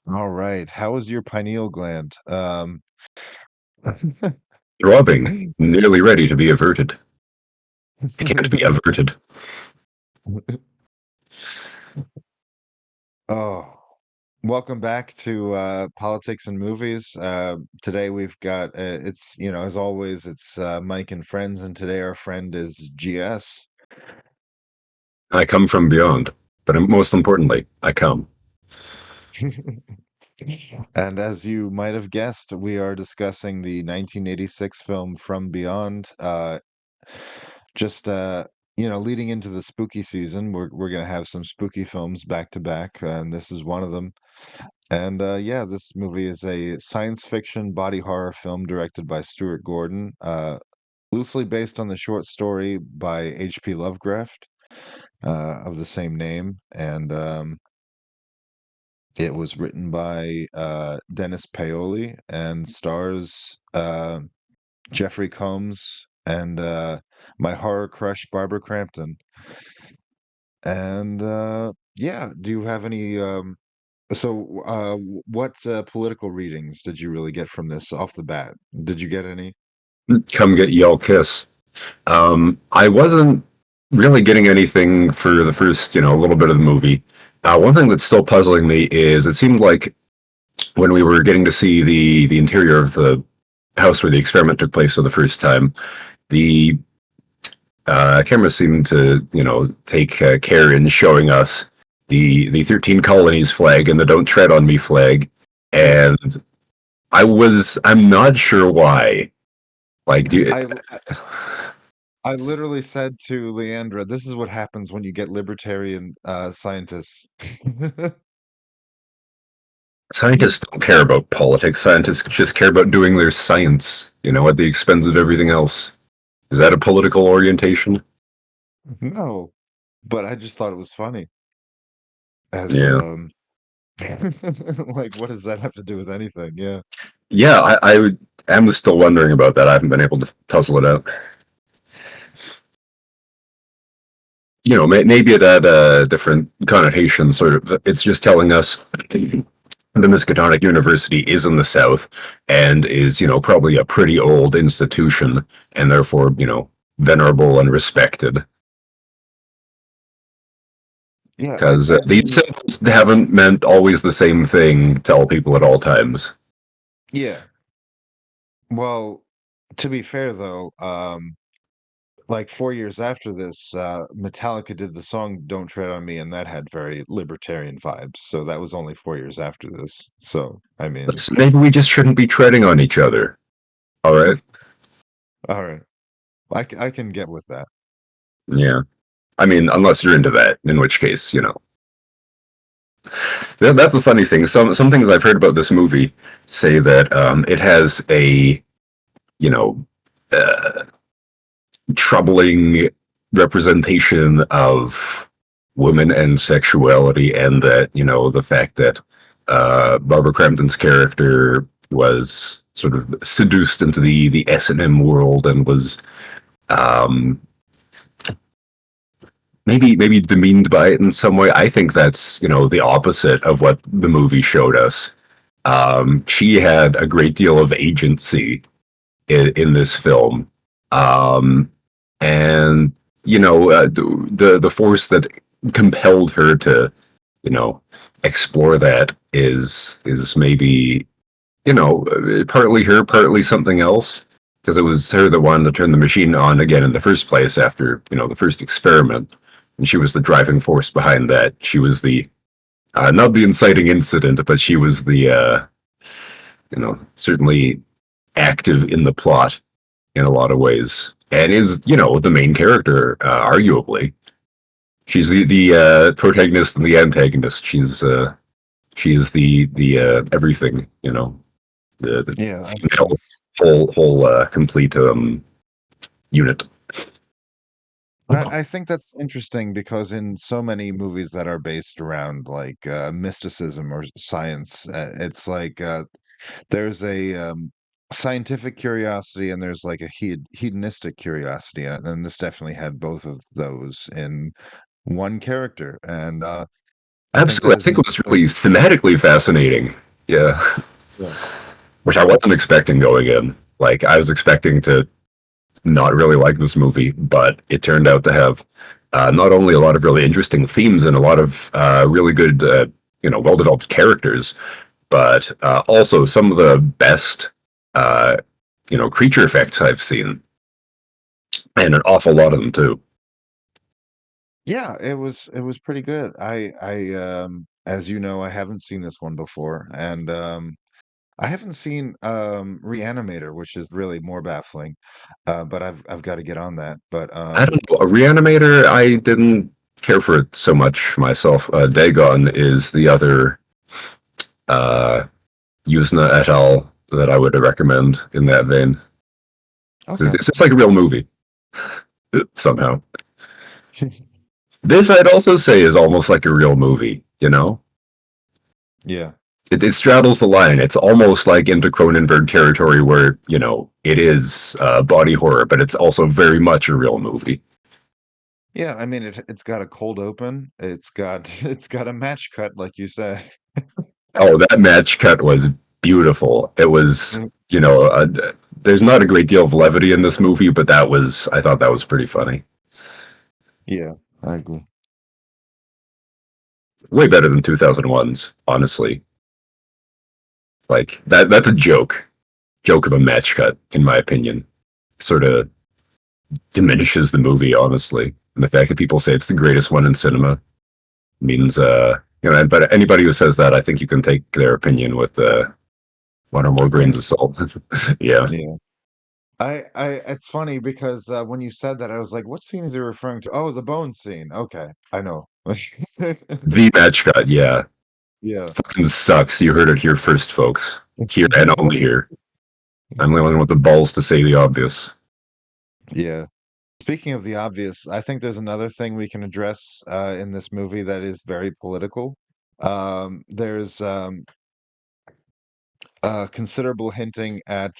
All right. How is your pineal gland? Throbbing, nearly ready to be averted. It can't be averted. Oh, welcome back to Politics and Movies. Today we've got it's as always it's Mike and friends, and today our friend is GS. I come from beyond, but most importantly, I come. And as you might have guessed, we are discussing the 1986 film From Beyond. Just leading into the spooky season, we're gonna have some spooky films back to back, and this is one of them. And yeah, this movie is a science fiction body horror film directed by Stuart Gordon, loosely based on the short story by H.P. Lovecraft of the same name. And it was written by Dennis Paoli and stars Jeffrey Combs and my horror crush, Barbara Crampton. And yeah, do you have any what political readings did you really get from this off the bat? Did you get any? Come get y'all kiss. I wasn't really getting anything for the first, little bit of the movie. One thing that's still puzzling me is it seemed like when we were getting to see the interior of the house where the experiment took place for the first time, the camera seemed to, take care in showing us the 13 colonies flag and the "Don't Tread on Me" flag, and I'm not sure why. Like, do you, I I literally said to Leandra, "This is what happens when you get libertarian scientists." scientists don't care about politics. Scientists just care about doing their science, at the expense of everything else. Is that a political orientation? No, but I just thought it was funny. As Yeah. like, what does that have to do with anything? Yeah. Yeah, am still wondering about that. I haven't been able to puzzle it out. Maybe it had a different connotation. Sort of, it's just telling us the Miskatonic University is in the South and is, probably a pretty old institution and therefore, venerable and respected. Yeah, Because I these mean, symbols haven't meant always the same thing to all people at all times. yeah. Well, to be fair though, like 4 years after this, Metallica did the song "Don't Tread on Me," and that had very libertarian vibes. So that was only 4 years after this. So I mean, So maybe we just shouldn't be treading on each other. All right. all right, I can get with that. Yeah. I mean, unless you're into that, in which case, that's the funny thing. Some things I've heard about this movie say that it has a you know uh, troubling representation of women and sexuality, and that the fact that Barbara Crampton's character was sort of seduced into the S&M world and was um, maybe demeaned by it in some way. I think that's the opposite of what the movie showed us. She had a great deal of agency in this film, um, and the force that compelled her to explore that is maybe partly her, partly something else. Because it was her that wanted to turn the machine on again in the first place after the first experiment, and she was the driving force behind that. She was the not the inciting incident, but she was the certainly active in the plot in a lot of ways, and is the main character, arguably. She's the protagonist and the antagonist. She is the everything, the Yeah, female whole complete unit. I think that's interesting because in so many movies that are based around like mysticism or science, it's like there's a scientific curiosity and there's like a hedonistic curiosity, and this definitely had both of those in one character, and I think that Absolutely. I is think it was interesting. really thematically fascinating. Yeah. Yeah. Which I wasn't expecting going in. Like, I was expecting to not really like this movie, but it turned out to have not only a lot of really interesting themes and a lot of really good, well developed characters, but also some of the best, uh, creature effects I've seen, and an awful lot of them too. Yeah, it was pretty good. As you know, I haven't seen this one before, and I haven't seen Reanimator, which is really more baffling. But I've got to get on that. But I don't know. A Reanimator, I didn't care for it so much myself. Dagon is the other uh, Yuzna et al. That I would recommend in that vein. okay. It's just like a real movie somehow. This I'd also say is almost like a real movie. Yeah. It straddles the line. It's almost like into Cronenberg territory where it is body horror, but it's also very much a real movie. Yeah, I mean it's got a cold open. It's got it's got a match cut, like you say. Oh, that match cut was beautiful. It was, Mm. there's not a great deal of levity in this movie, but I thought that was pretty funny. Yeah, I agree. Way better than 2001's, honestly. Like that's a joke of a match cut, in my opinion. Sort of diminishes the movie, honestly. And the fact that people say it's the greatest one in cinema means, but anybody who says that, I think you can take their opinion with one or more grains of salt. Yeah. Yeah. It's funny because when you said that, I was like, what scene is he referring to? Oh, the bone scene. Okay, I know. The match cut, yeah. Yeah. Fucking sucks. You heard it here first, folks. Here and only here. I'm the only one with the balls to say the obvious. Yeah. Speaking of the obvious, I think there's another thing we can address in this movie that is very political. There's considerable hinting at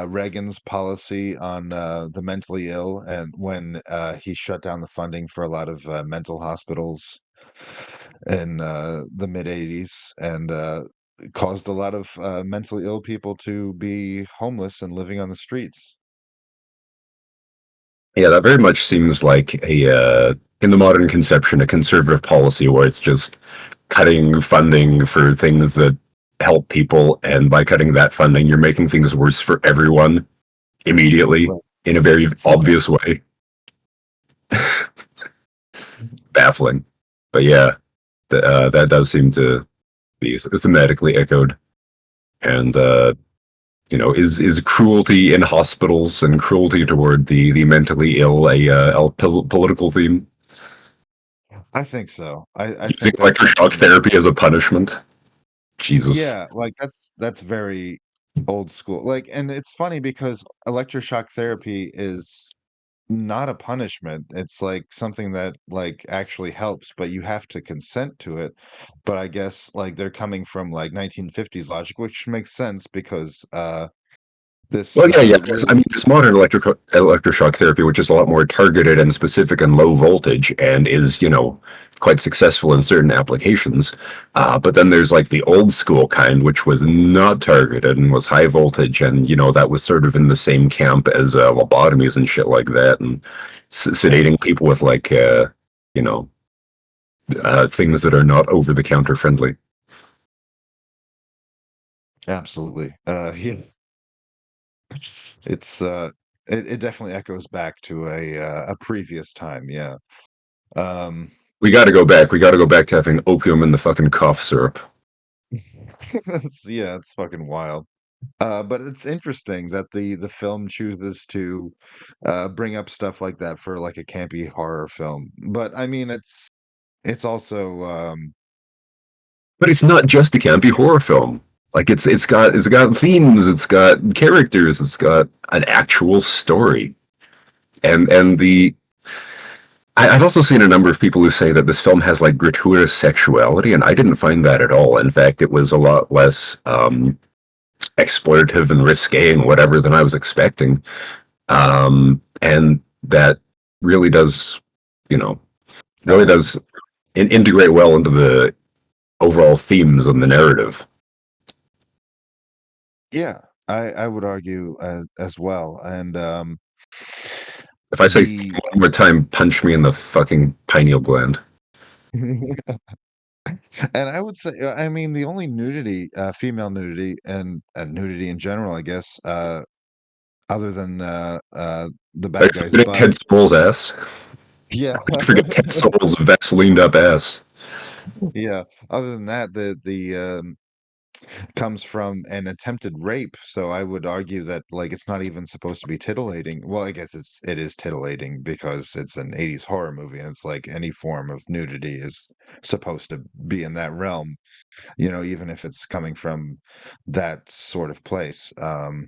Reagan's policy on the mentally ill, and when he shut down the funding for a lot of mental hospitals in the mid 80s, and caused a lot of mentally ill people to be homeless and living on the streets. Yeah, that very much seems like in the modern conception, a conservative policy where it's just cutting funding for things that help people, and by cutting that funding, you're making things worse for everyone immediately Right. in a very Yeah. obvious way. Baffling, but yeah, that does seem to be thematically echoed, and is cruelty in hospitals and cruelty toward the mentally ill a political theme? I think so. I Using think that's electroshock something that, therapy as a punishment? Jesus. yeah, like that's very old school. Like, and it's funny because electroshock therapy is not a punishment. It's like something that like actually helps, but you have to consent to it. But I guess like they're coming from like 1950s logic, which makes sense because this Well, yeah. I lady, mean, there's modern electroshock therapy, which is a lot more targeted and specific and low voltage, and is quite successful in certain applications. But then there's like the old school kind, which was not targeted and was high voltage, and that was sort of in the same camp as lobotomies and shit like that, and sedating people with like you know things that are not over the counter friendly. absolutely. Yeah, it's it definitely echoes back to a previous time. Yeah. Um, We got to go back. We got to go back to having opium in the fucking cough syrup. yeah, it's fucking wild. But it's interesting that the film chooses to bring up stuff like that for like a campy horror film. But I mean, it's also But it's not just a campy horror film. Like it's got themes, it's got characters, it's got an actual story, and I've also seen a number of people who say that this film has like gratuitous sexuality, and I didn't find that at all. In fact, it was a lot less exploitative and risque and whatever than I was expecting. And that really does, you know, really Uh-huh. does integrate well into the overall themes and the narrative. Yeah, I would argue as well, and If I say theme the one more time, punch me in the fucking pineal gland. and I would say, I mean, the only nudity, female nudity, and nudity in general, I guess, other than the Are you bad guy's forgetting butt. Ted Souls' ass? Yeah, I forget Ted Souls' Vaselined up ass. yeah. Other than that, the comes from an attempted rape, so I would argue that, like, it's not even supposed to be titillating. Well, I guess it is titillating because it's an 80s horror movie, and it's like any form of nudity is supposed to be in that realm, even if it's coming from that sort of place. But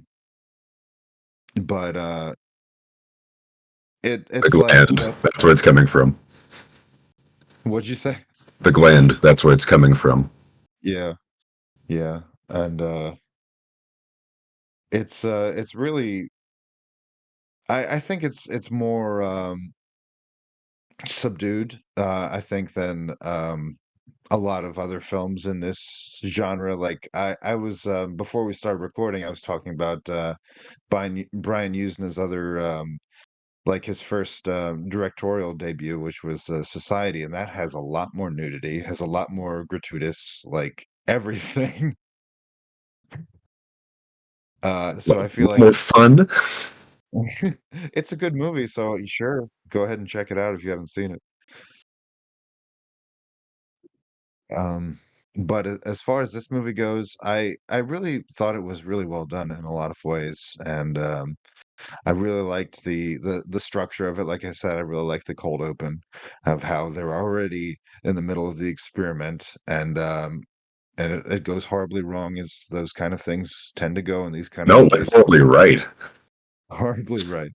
The it's like gland. That's where it's coming from. what'd you say? The gland. That's where it's coming from. Yeah, yeah, and it's really I think it's more subdued, I think, than a lot of other films in this genre. Like I was before we started recording, I was talking about Brian Usna's other like his first directorial debut, which was Society, and that has a lot more nudity, has a lot more gratuitous, like everything. So I feel like More fun. it's a good movie. So sure, go ahead and check it out if you haven't seen it. Um, but as far as this movie goes, I really thought it was really well done in a lot of ways, and I really liked the structure of it. Like I said, I really liked the cold open of how they're already in the middle of the experiment, and it goes horribly wrong, as those kind of things tend to go in these kind of No, that's movies. totally right. Horribly right.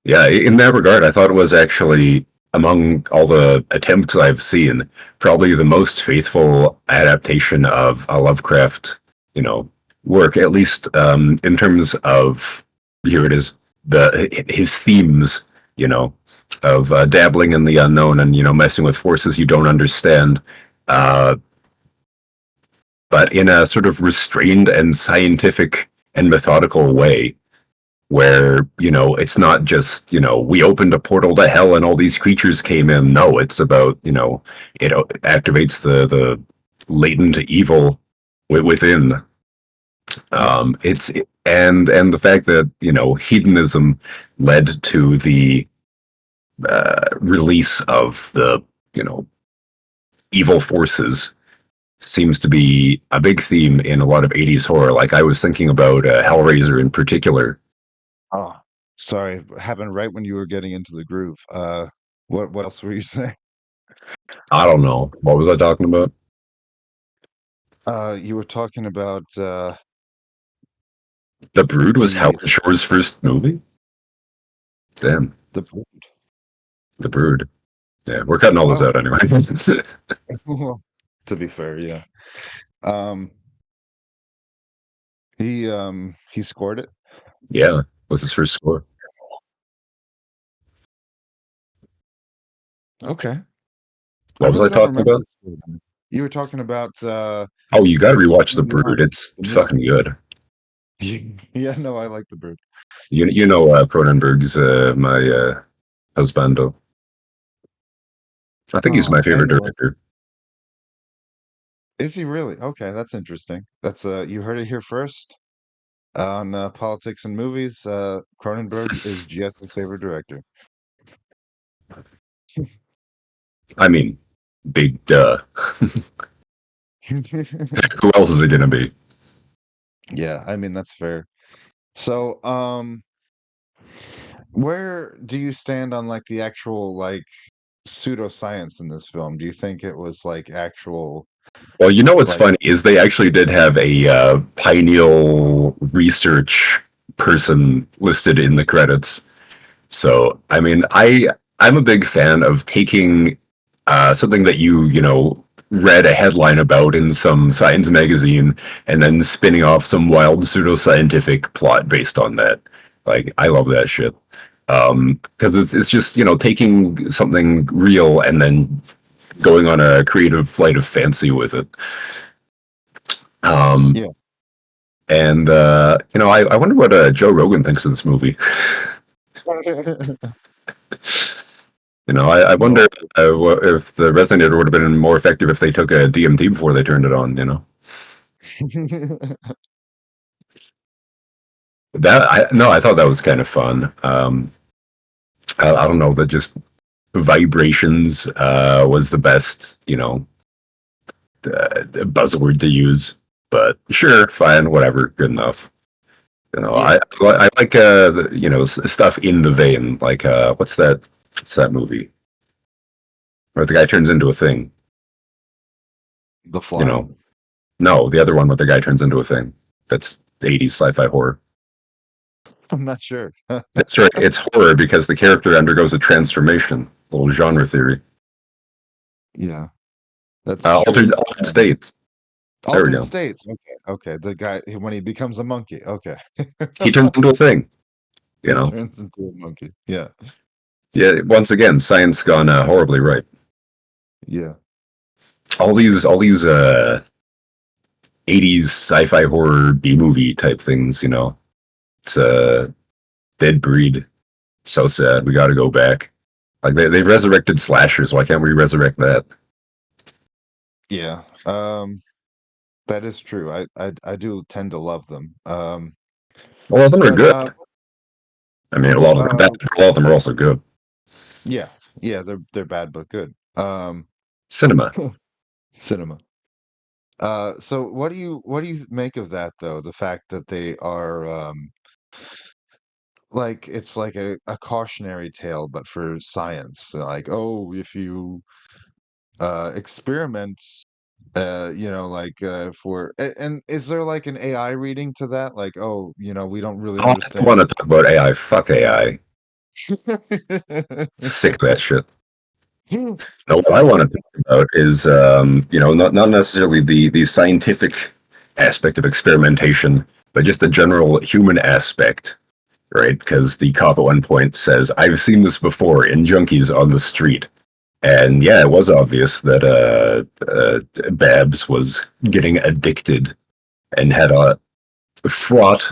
Yeah, in that regard, I thought it was actually among all the attempts I've seen, probably the most faithful adaptation of a Lovecraft, you know, work. At least in terms of here it is, his themes, you know, of dabbling in the unknown and messing with forces you don't understand, uh, but in a sort of restrained and scientific and methodical way where it's not just we opened a portal to hell and all these creatures came in. No, it's about it activates the latent evil within. Yeah. And the fact that hedonism led to the release of the you know evil forces seems to be a big theme in a lot of 80s horror. Like I was thinking about Hellraiser in particular. Oh, sorry, happened right when you were getting into the groove. What else were you saying? I don't know. What was I talking about? You were talking about The Brood was the Howard Shore's first movie? Damn. the The Brood. Yeah, we're cutting all this oh, out anyway. to be fair, yeah. Um, he scored it. Yeah, was his first score. Okay. I What was I really don't talking remember about? this movie. You were talking about Oh, you gotta rewatch The From Brood. Beyond, It's the movie. fucking good. Yeah, no, I like the bird. You know Cronenberg's my husbando. I think he's Oh, my favorite anyway. director. Is he really? Okay, that's interesting. That's you heard it here first on Politics and Movies. Cronenberg is GS's favorite director. I mean, big duh. Who else is it gonna be? Yeah, I mean that's fair. So, where do you stand on like the actual like pseudoscience in this film? Do you think it was like actual Well, you know what's like funny is they actually did have a pineal research person listed in the credits. So, I mean, I'm a big fan of taking something that you read a headline about in some science magazine and then spinning off some wild pseudoscientific plot based on that. Like I love that shit. Because it's just taking something real and then going on a creative flight of fancy with it. Um, Yeah. and I wonder what Joe Rogan thinks of this movie. I wonder No. if the resonator would have been more effective if they took a DMT before they turned it on. I thought that was kind of fun. I don't know that just vibrations was the best buzzword to use, but sure, fine, whatever, good enough. Yeah. I like stuff in the vein. Like what's that movie where the guy turns into a thing? The You Fly. know, no, the other one where the guy turns into a thing. That's 80s sci-fi horror. I'm not sure. That's right. It's horror because the character undergoes a transformation. Little genre theory. Yeah, that's true. Altered states. There we Altered go. states. Okay. Okay. The guy when he becomes a monkey. Okay. He turns into a thing. You He know. turns into a monkey. Yeah. Yeah. Once again, science gone horribly right. Yeah. All these 80s sci-fi horror B movie type things. It's a dead breed. So sad. We got to go back. Like they've resurrected slashers. Why can't we resurrect that? Yeah. That is true. I do tend to love them. A lot of them are But good. I mean, a lot of them are bad. uh But a lot of them are also good. yeah. Yeah, they're bad but good. Cinema. Cinema. So what do you make of that though? The fact that they are like it's like a cautionary tale but for science. Like, oh, if you experiments like for and is there like an AI reading to that? Like, oh, we don't really Oh, I don't want to understand. talk about AI. Fuck AI. Sick of that shit. No, what I want to talk about is, not necessarily the scientific aspect of experimentation, but just the general human aspect, right? Because the cop at one point says, "I've seen this before in junkies on the street," and yeah, it was obvious that Babs was getting addicted and had a fraught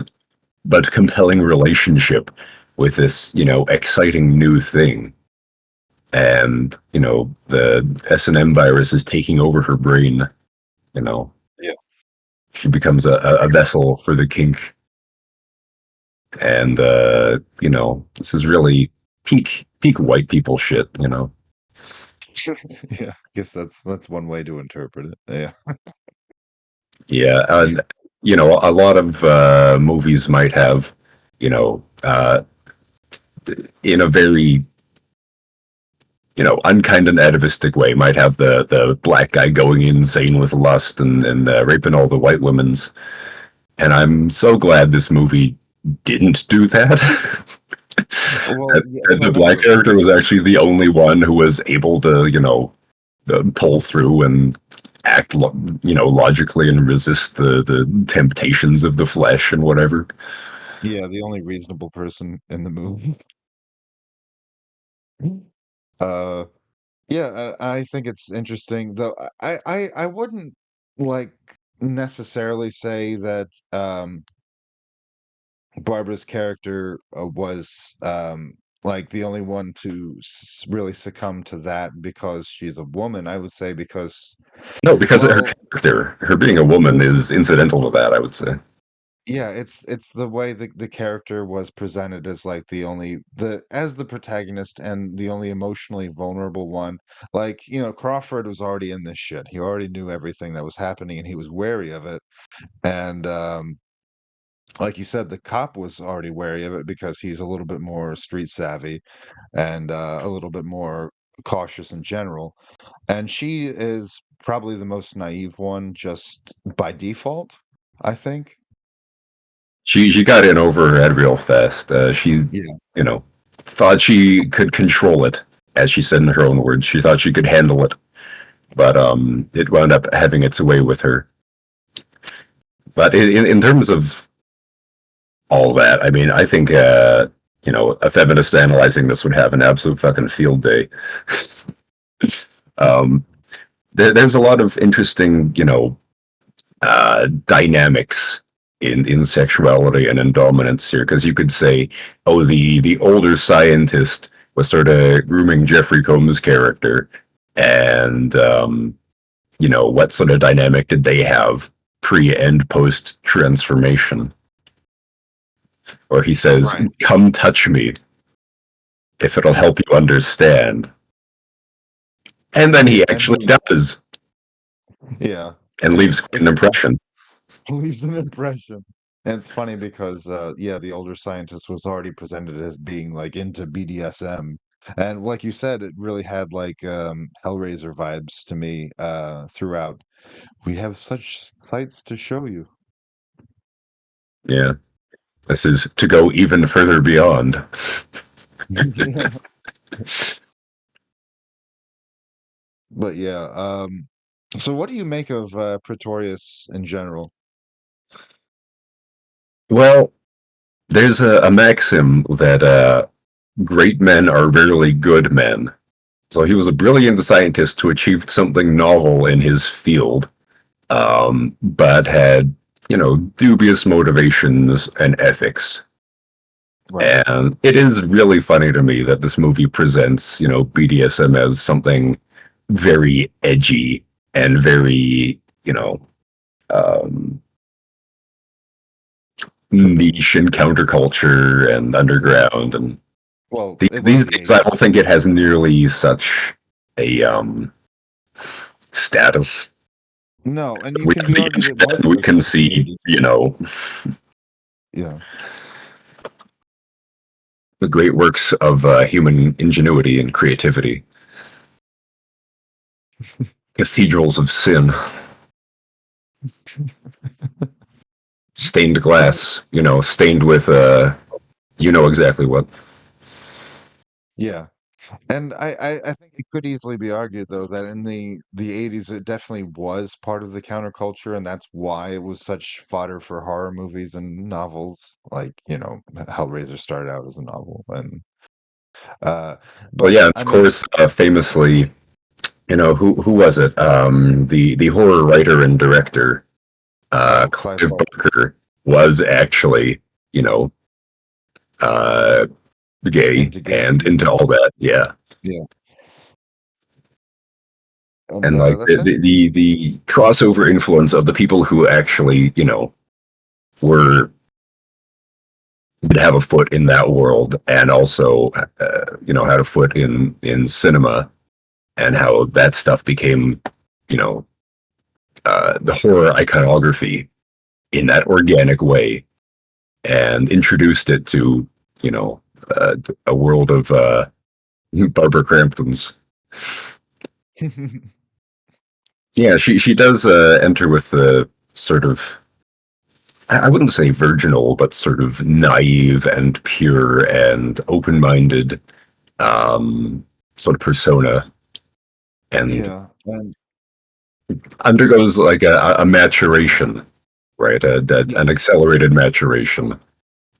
but compelling relationship with this, exciting new thing. And the S&M virus is taking over her brain. You know, Yeah. she becomes a vessel for the kink, and this is really peak white people shit. Yeah, I guess that's one way to interpret it. Yeah. Yeah, and a lot of movies might have, you know, uh, in a very unkind and atavistic way, might have the black guy going insane with lust and raping all the white women's. And I'm so glad this movie didn't do that. Well, that, yeah, that the for a black number of character was reasons. actually the only one who was able to, pull through and act, logically and resist the temptations of the flesh and whatever. Yeah, the only reasonable person in the movie. Uh, yeah, I think it's interesting though. I wouldn't like necessarily say that Barbara's character was like the only one to really succumb to that because she's a woman. I would say because, No, because her well, character, her being a woman, is incidental to that. I would say. yeah, it's the way the character was presented as like the as the protagonist and the only emotionally vulnerable one. Like, Crawford was already in this shit. He already knew everything that was happening and he was wary of it. And like you said, the cop was already wary of it because he's a little bit more street savvy and a little bit more cautious in general. And she is probably the most naive one just by default, I think. She got in over her head real fast. She Yeah. you know thought she could control it, as she said in her own words. She thought she could handle it, but it wound up having its way with her. But in terms of all that, I mean, I think a feminist analyzing this would have an absolute fucking field day. um, there's a lot of interesting, dynamics in sexuality and in dominance here, because you could say, oh, the older scientist was sort of grooming Jeffrey Combs' character, and what sort of dynamic did they have pre and post transformation? Or he says, Right. "Come touch me if it'll help you understand," and then he And actually he, does, yeah, and and leaves quite an it's impression. leaves an impression. And it's funny because, yeah, the older scientist was already presented as being like into BDSM, and like you said, it really had like Hellraiser vibes to me throughout. We have such sights to show you. Yeah, this is to go even further beyond. Yeah. But yeah, so what do you make of Pretorius in general? Well, there's a maxim that great men are rarely good men. So he was a brilliant scientist who achieved something novel in his field, but had, dubious motivations and ethics. Right. And it is really funny to me that this movie presents, BDSM as something very edgy and very, um, Forbidden. niche and counterculture and underground. And Well, it was these the days, I don't 80s. think it has nearly such a status. No, and you We can have be the argued it internet, was and we can pushed in the see, 80s. Yeah. the great works of human ingenuity and creativity. Cathedrals of sin, stained But glass, stained with, exactly what. yeah. And I think it could easily be argued though that in the 80s it definitely was part of the counterculture, and that's why it was such fodder for horror movies and novels. Like, Hellraiser started out as a novel and uh Well, but yeah, I of mean, course, famously, who was it? The horror writer and director, oh, Clive Clive Barker Barker, was actually, you know, uh, gay into gay and movies. into all that. Yeah, Yeah. And and like that's interesting. the crossover influence of the people who actually, were did have a foot in that world, and also, had a foot in cinema, and how that stuff became, you know, the horror iconography in that organic way, and introduced it to, you know, a world of Barbara Crampton's. Yeah, she does enter with the sort of, I wouldn't say virginal, but sort of naive and pure and open-minded um, sort of persona, and Yeah, and undergoes like a maturation, right? An accelerated maturation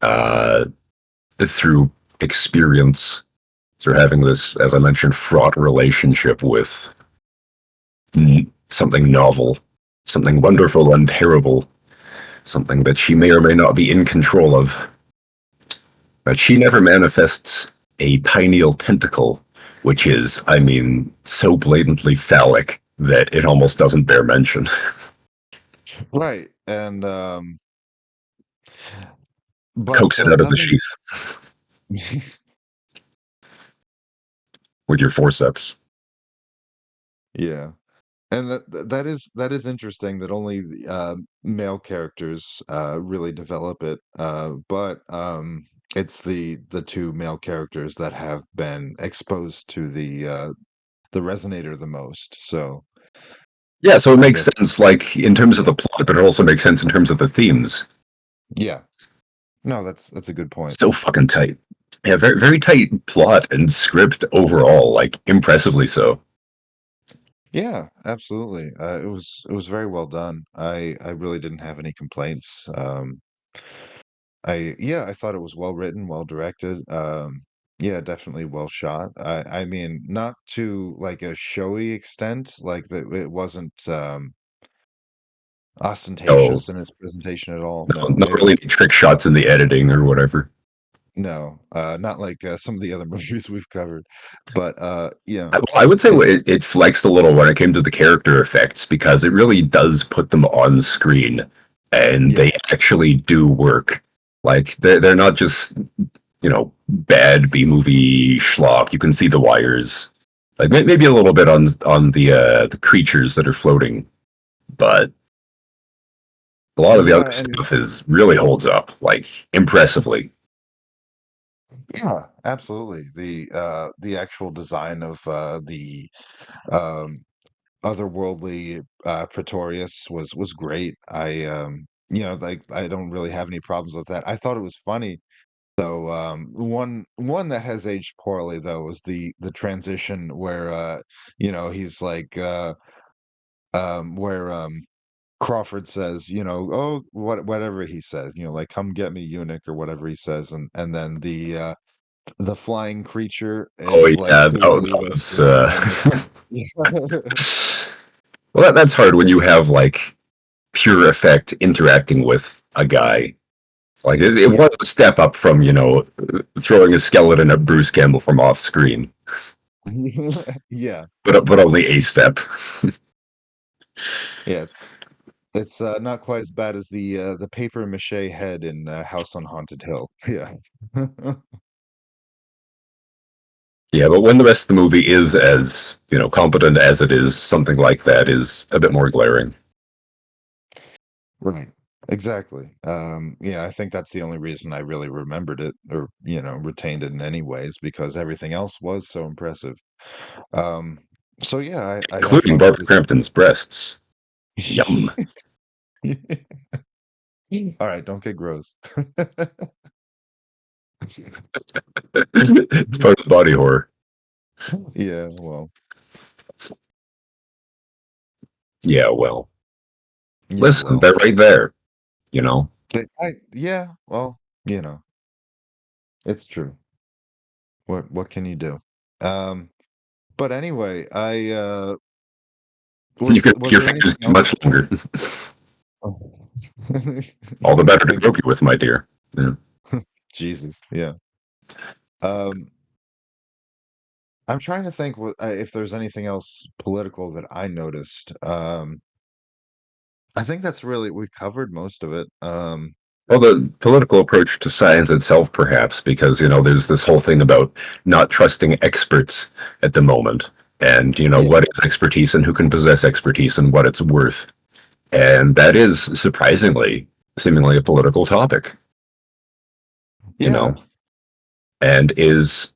uh, through experience, through having this, as I mentioned, fraught relationship with something novel, something wonderful and terrible, something that she may or may not be in control of. But she never manifests a pineal tentacle, which is, I mean, so blatantly phallic that it almost doesn't bear mention. right, and but Coax it out of the doesn't sheath with your forceps. yeah. And that is interesting that only the, male characters, really develop it, but, it's the 2 male characters that have been exposed to the resonator the most, so Yeah, so it I makes guess sense, like in terms of yeah. the plot, but it also makes sense in terms of the themes. Yeah. No, that's a good point. So fucking tight. Yeah, very very tight plot and script overall, like impressively so. Yeah, absolutely. It was very well done. I really didn't have any complaints. I thought it was well written, well directed. Yeah, definitely well shot. I mean, not to like a showy extent, like that it wasn't No, ostentatious in its presentation at all. no, No, not it really was any trick shots in the editing or whatever. no, not like some of the other movies we've covered. But yeah, I would say it it flexed a little when it came to the character effects because it really does put them on screen and they yeah. actually do work. Like they're not just bad B movie schlock. You can see the wires, like maybe a little bit on the creatures that are floating, but a lot of the other Yeah, and stuff is really holds up like impressively. yeah, absolutely. The actual design of the um otherworldly Pretorius was great. Like I don't really have any problems with that. I thought it was funny though. One that has aged poorly though was the transition where he's like where Crawford says, oh, whatever he says, like come get me, eunuch, or whatever he says, and then the flying creature Oh is like yeah, clearly that like was. the one that's yeah. Well, that's hard when you have like pure effect interacting with a guy. Like it Yeah. was a step up from throwing a skeleton at Bruce Campbell from off screen, Yeah. but only a step. Yeah, it's not quite as bad as the paper mache head in House on Haunted Hill. Yeah. Yeah, but when the rest of the movie is as competent as it is, something like that is a bit more glaring. Right. Exactly. Yeah, I think that's the only reason I really remembered it or, retained it in any ways because everything else was so impressive. Um, so yeah, I Including thought it Barbara was Crampton's breasts. Yum. all right, don't get gross. It's part of the body horror. Yeah, well, Yeah, well, yeah, listen, well. they're right there. You know, Yeah, well, it's true. What can you do? Um, but anyway, I you can make was your there fingers anything get else? much longer. Oh. All the My better to finger. grope you with, my dear. Yeah. Jesus, yeah. Um, I'm trying to think if there's anything else political that I noticed. I think that's really we covered most of it. Well, the political approach to science itself, perhaps, because there's this whole thing about not trusting experts at the moment, and Yeah, what is expertise and who can possess expertise and what it's worth, and that is surprisingly, seemingly a political topic, you know, yeah, and is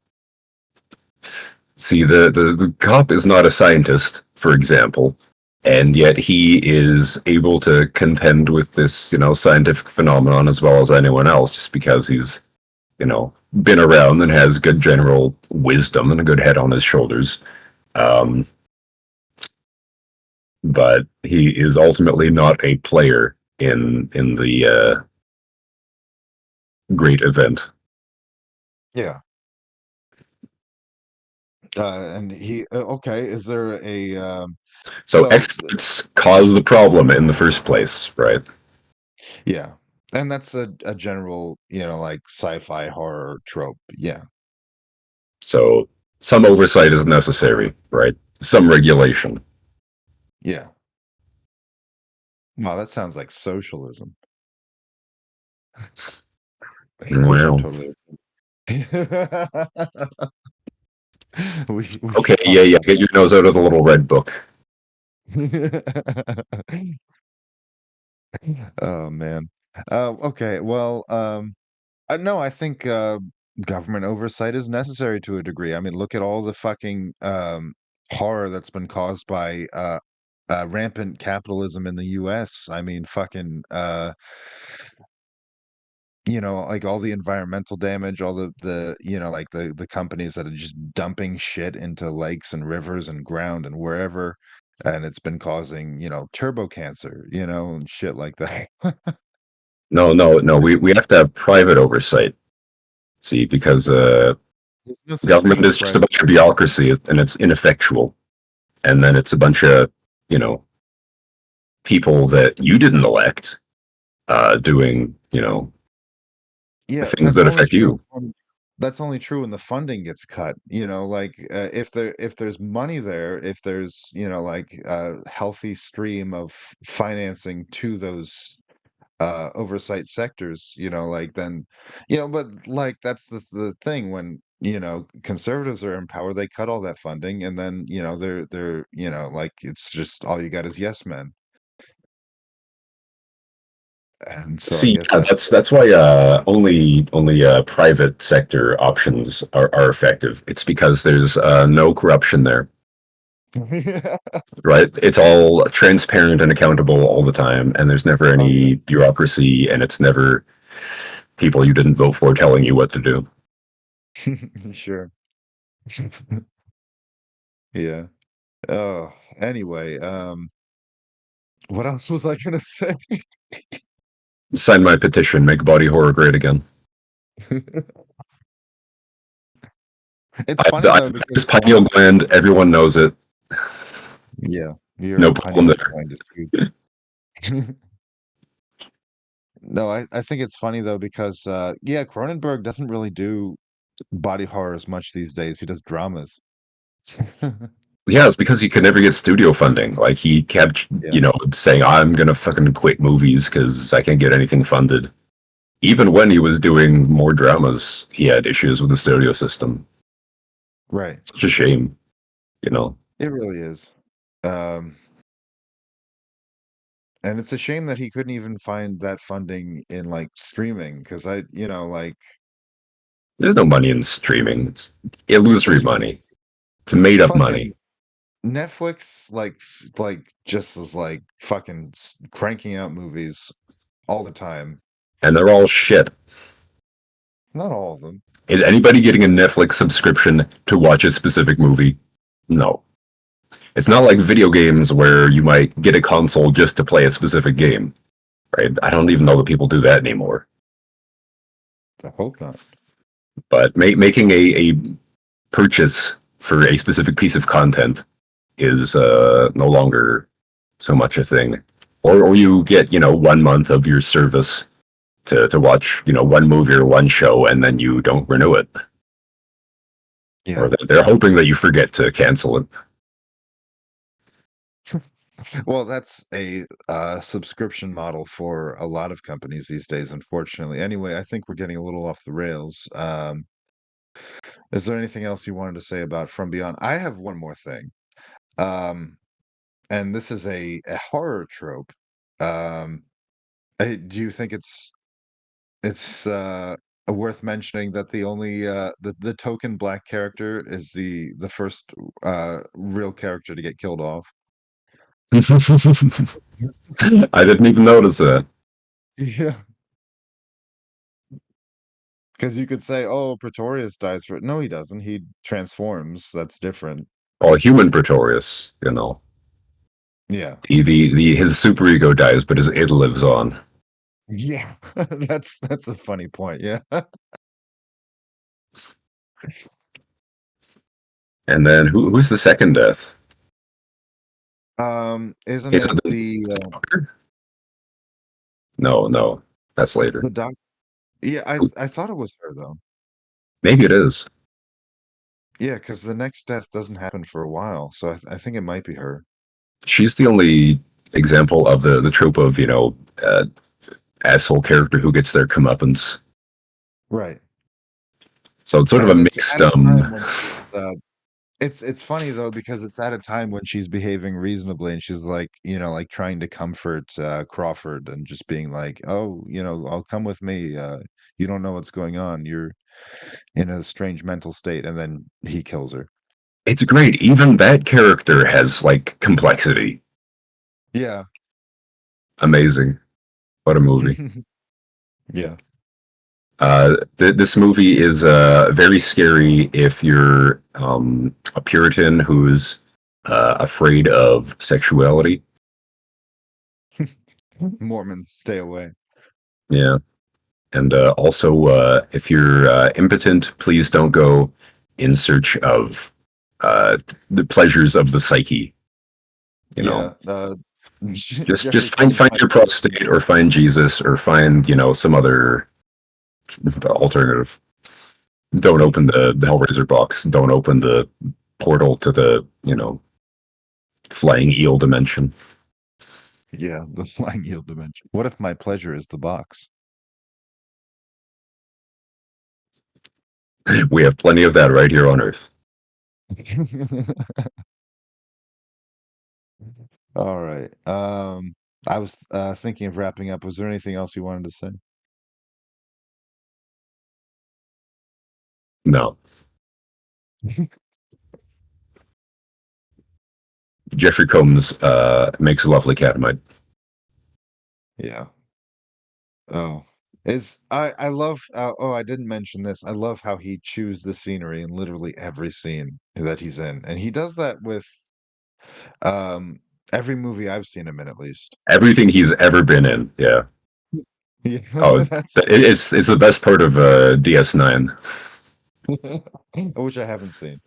see the cop is not a scientist, for example, and yet he is able to contend with this scientific phenomenon as well as anyone else, just because he's been around and has good general wisdom and a good head on his shoulders. Um, but he is ultimately not a player in the great event. yeah. And okay, is there a So th experts cause the problem in the first place, right? yeah, and that's a general, like sci-fi horror trope. Yeah, So some oversight is necessary, right? Some regulation. yeah. Wow, that sounds like socialism, which I'm Well, totally we okay, should yeah, talk yeah. about Get your nose out of the little red book. that. Oh man. Okay. Well, no, I think government oversight is necessary to a degree. I mean, look at all the fucking horror that's been caused by rampant capitalism in the U.S. I mean, fucking like all the environmental damage, all like the companies that are just dumping shit into lakes and rivers and ground and wherever, and it's been causing, turbo cancer, and shit like that. No, no, no. We have to have private oversight. See, because There's no such thing government as is just a private. bunch of bureaucracy and it's ineffectual. And then it's a bunch of, you know, people that you didn't elect doing, Yeah, things that's that only affect true. you. That's only true when the funding gets cut. Like if there's money there, if there's like a healthy stream of financing to those oversight sectors, like then, but like that's the thing when conservatives are in power, they cut all that funding, and then they're like it's just all you got is yes men, and so I See, guess yeah, that's that's why only private sector options are effective. It's because there's no corruption there, yeah. right? It's all transparent and accountable all the time, and there's never Oh yeah. any bureaucracy, and it's never people you didn't vote for telling you what to do. Sure. Yeah. Oh, anyway, what else was I gonna say? Sign my petition, make body horror great again. It's funny I've though got because this pineal gland, everyone knows it. yeah, your No problem pineal there. gland is huge. No, I think it's funny though because yeah, Cronenberg doesn't really do body horror as much these days. He does dramas. Yeah, it's because he could never get studio funding. Like he kept, Yeah, saying, "I'm gonna fucking quit movies because I can't get anything funded." Even when he was doing more dramas, he had issues with the studio system. right. Such a shame, you know. It really is. Um, and it's a shame that he couldn't even find that funding in like streaming because like There's no money in streaming. It's illusory there's money. money. It's made up money, Fucking Netflix like just is like fucking cranking out movies all the time. and they're all shit. Not all of them. Is anybody getting a Netflix subscription to watch a specific movie? No. It's not like video games where you might get a console just to play a specific game, right? I don't even know that people do that anymore. I hope not. But making a purchase for a specific piece of content is no longer so much a thing. Or you get, 1 month of your service to watch, one movie or one show, and then you don't renew it. Or Yeah. they're hoping that you forget to cancel it. Well, that's a subscription model for a lot of companies these days, unfortunately. Anyway, I think we're getting a little off the rails. Is there anything else you wanted to say about From Beyond? I have one more thing. Um, and this is a horror trope. Um, do you think it's worth mentioning that the only the token black character is the first real character to get killed off? I didn't even notice that. Yeah. Because you could say, "Oh, Pretorius dies for" no, he doesn't, he transforms, that's different. Well, human Pretorius, you know. Yeah. His superego dies, but his id lives on. Yeah. That's a funny point, yeah. And then who's the second death? Isn't Is it it the doctor? No, no, that's later. the doc yeah, I thought it was her, though. Maybe it is. Yeah, because the next death doesn't happen for a while, so I think it might be her. She's the only example of the trope of asshole character who gets their comeuppance. Right. So it's sort of a And it's mixed. at a time when it's funny though because it's at a time when she's behaving reasonably and she's like, like trying to comfort Crawford and just being like, "Oh, I'll come with me. You don't know what's going on. You're in a strange mental state." And then he kills her. It's great. Even that character has like complexity. Yeah. Amazing. What a movie. Yeah. This movie is very scary if you're a Puritan who's afraid of sexuality. Mormons, stay away. Yeah. And also, if you're impotent, please don't go in search of the pleasures of the psyche. You know, Yeah, just Jeffrey Combs find might your be. prostate, or find Jesus, or find some other alternative. Don't open the Hellraiser box. Don't open the portal to the flying eel dimension. Yeah, the flying eel dimension. What if my pleasure is the box? We have plenty of that right here on Earth. All right. I was thinking of wrapping up. Was there anything else you wanted to say? No, Jeffrey Combs makes a lovely catamite. Yeah. Oh, I love oh, I didn't mention this. I love how he chews the scenery in literally every scene that he's in. And he does that with um every movie I've seen him in at least. Everything he's ever been in. Yeah. Yeah, Oh, that's it's the best part of DS9. which I haven't seen.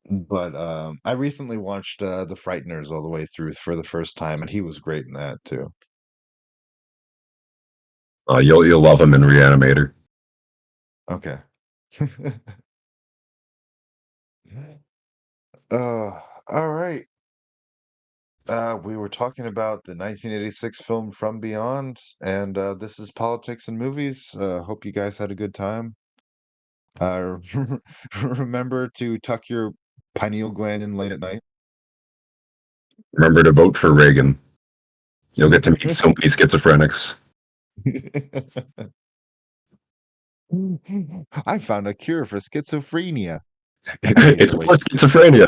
But I recently watched The Frighteners all the way through for the first time, and he was great in that too. You'll love him in Reanimator. Okay. All right. We were talking about the 1986 film From Beyond, and this is Politics and Movies. Hope you guys had a good time. Uh, remember to tuck your pineal gland in late at night. Remember to vote for Reagan. You'll get to meet so many schizophrenics. I found a cure for schizophrenia. I can't It's wait. more schizophrenia.